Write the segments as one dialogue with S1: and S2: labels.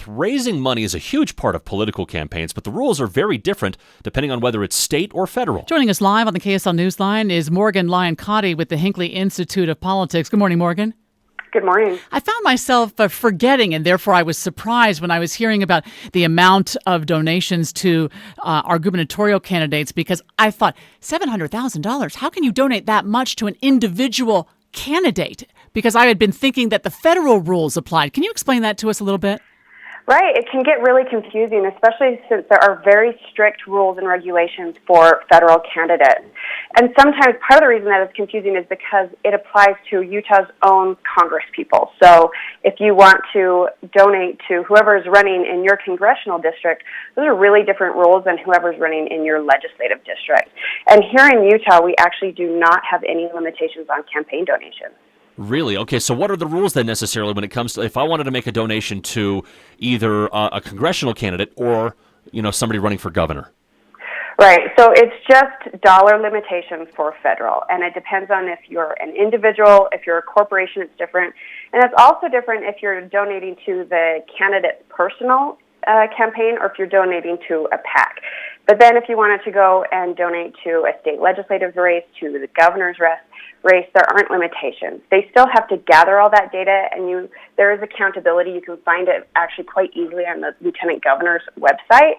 S1: North, raising money is a huge part of political campaigns, but the rules are very different depending on whether it's state or federal.
S2: Joining us live on the KSL Newsline is Morgan Lyon-Cotti with the Hinckley Institute of Politics. Good morning, Morgan.
S3: Good morning.
S2: I found myself forgetting, and therefore I was surprised when I was hearing about the amount of donations to our gubernatorial candidates, because I thought, $700,000, how can you donate that much to an individual candidate? Because I had been thinking that the federal rules applied. Can you explain that to us a little bit?
S3: Right. It can get really confusing, especially since there are very strict rules and regulations for federal candidates. And sometimes part of the reason that it's confusing is because it applies to Utah's own congresspeople. So if you want to donate to whoever's running in your congressional district, those are really different rules than whoever's running in your legislative district. And here in Utah, we actually do not have any limitations on campaign donations.
S1: Really? Okay, so what are the rules then necessarily when it comes to, if I wanted to make a donation to either a congressional candidate or, somebody running for governor?
S3: Right. So it's just dollar limitations for federal, and it depends on if you're an individual, if you're a corporation, it's different. And it's also different if you're donating to the candidate's personal campaign or if you're donating to a PAC. But then if you wanted to go and donate to a state legislative race, to the governor's race, there aren't limitations. They still have to gather all that data, and there is accountability. You can find it actually quite easily on the lieutenant governor's website,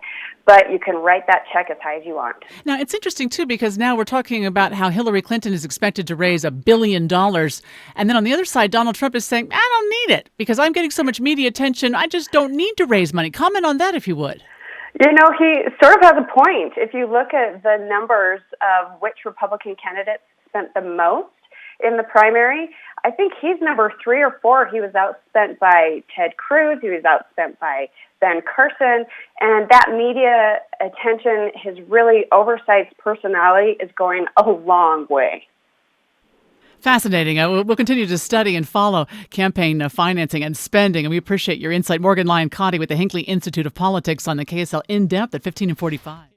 S3: but you can write that check as high as you want.
S2: Now, it's interesting, too, because now we're talking about how Hillary Clinton is expected to raise $1 billion, and then on the other side, Donald Trump is saying, I don't need it because I'm getting so much media attention, I just don't need to raise money. Comment on that, if you would.
S3: He sort of has a point. If you look at the numbers of which Republican candidates spent the most in the primary, I think he's number 3 or 4. He was outspent by Ted Cruz. He was outspent by Ben Carson. And that media attention, his really oversized personality is going a long way.
S2: Fascinating. We'll continue to study and follow campaign financing and spending, and we appreciate your insight. Morgan Lyon-Cotti with the Hinckley Institute of Politics on the KSL In-Depth at 15 and 45.